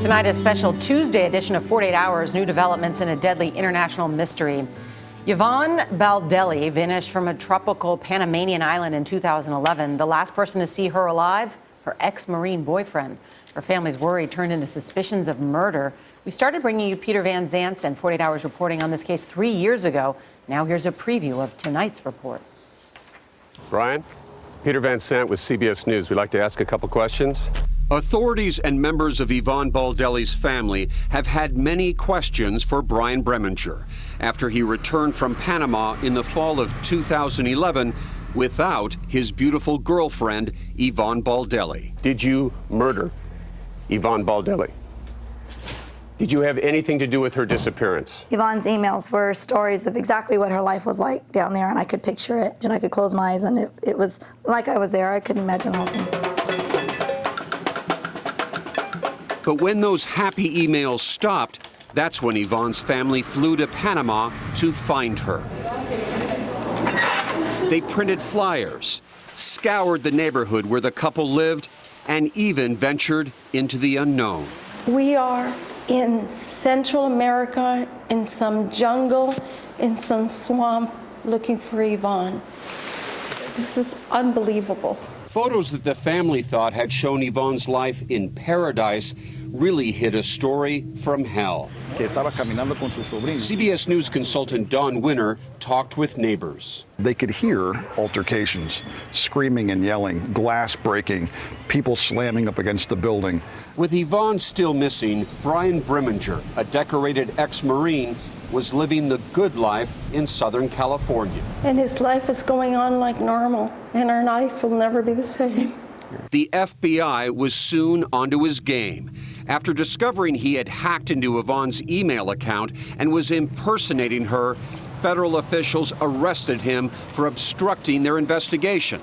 Tonight, a special Tuesday edition of 48 Hours, new developments in a deadly international mystery. Yvonne Baldelli vanished from a tropical Panamanian island in 2011. The last person to see her alive, her ex-Marine boyfriend. Her family's worry turned into suspicions of murder. We started bringing you Peter Van Zant's and 48 Hours reporting on this case 3 years ago. Now here's a preview of tonight's report. Brian, Peter Van Sant with CBS News. We'd like to ask a couple questions. Authorities and members of Yvonne Baldelli's family have had many questions for Brian Breminger after he returned from Panama in the fall of 2011 without his beautiful girlfriend, Yvonne Baldelli. Did you murder Yvonne Baldelli? Did you have anything to do with her disappearance? Yvonne's emails were stories of exactly what her life was like down there, and I could picture it, and I could close my eyes, and it was like I was there. I couldn't imagine the whole thing. But when those happy emails stopped, that's when Yvonne's family flew to Panama to find her. They printed flyers, scoured the neighborhood where the couple lived, and even ventured into the unknown. We are in Central America, in some jungle, in some swamp, looking for Yvonne. This is unbelievable. Photos that the family thought had shown Yvonne's life in paradise really hid a story from hell. CBS News consultant Don Winner talked with neighbors. They could hear altercations, screaming and yelling, glass breaking, people slamming up against the building. With Yvonne still missing, Brian Breminger, a decorated ex-Marine, was living the good life in Southern California. And his life is going on like normal, and our life will never be the same. The FBI was soon onto his game. After discovering he had hacked into Yvonne's email account and was impersonating her, federal officials arrested him for obstructing their investigation.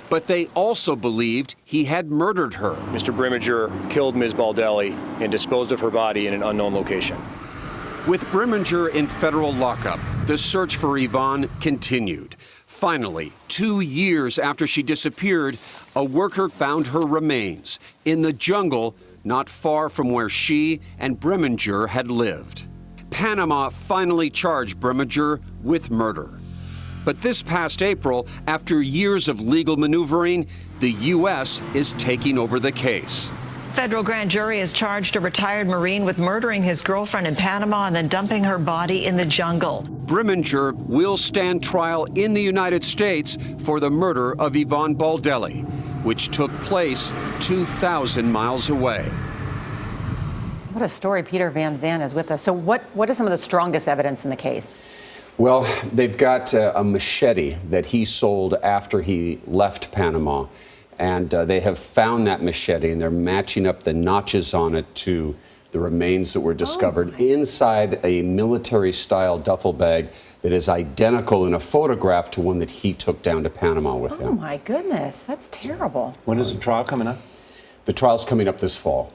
But they also believed he had murdered her. Mr. Breminger killed Ms. Baldelli and disposed of her body in an unknown location. With Breminger in federal lockup, the search for Yvonne continued. Finally, 2 years after she disappeared, a worker found her remains in the jungle not far from where she and Breminger had lived. Panama finally charged Breminger with murder. But this past April, after years of legal maneuvering, the U.S. is taking over the case. Federal grand jury has charged a retired Marine with murdering his girlfriend in Panama and then dumping her body in the jungle. Breminger will stand trial in the United States for the murder of Yvonne Baldelli, which took place 2,000 miles away. What a story. Peter Van Zant is with us. So what is some of the strongest evidence in the case? Well, they've got a machete that he sold after he left Panama. And they have found that machete, and they're matching up the notches on it to the remains that were discovered inside a military-style duffel bag that is identical in a photograph to one that he took down to Panama with him. Oh, my goodness. That's terrible. When is the trial coming up? The trial's coming up this fall.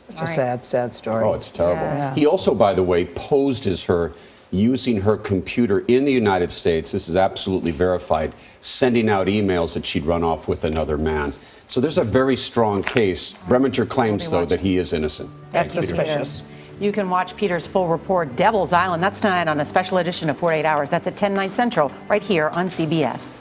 It's a sad, sad story. Oh, it's terrible. Yeah. He also, by the way, posed as her using her computer in the United States. This is absolutely verified, sending out emails that she'd run off with another man. So there's a very strong case. Breminger claims, though, that he is innocent. That's suspicious. You can watch Peter's full report, Devil's Island. That's tonight on a special edition of 48 Hours. That's at 10, 9 Central, right here on CBS.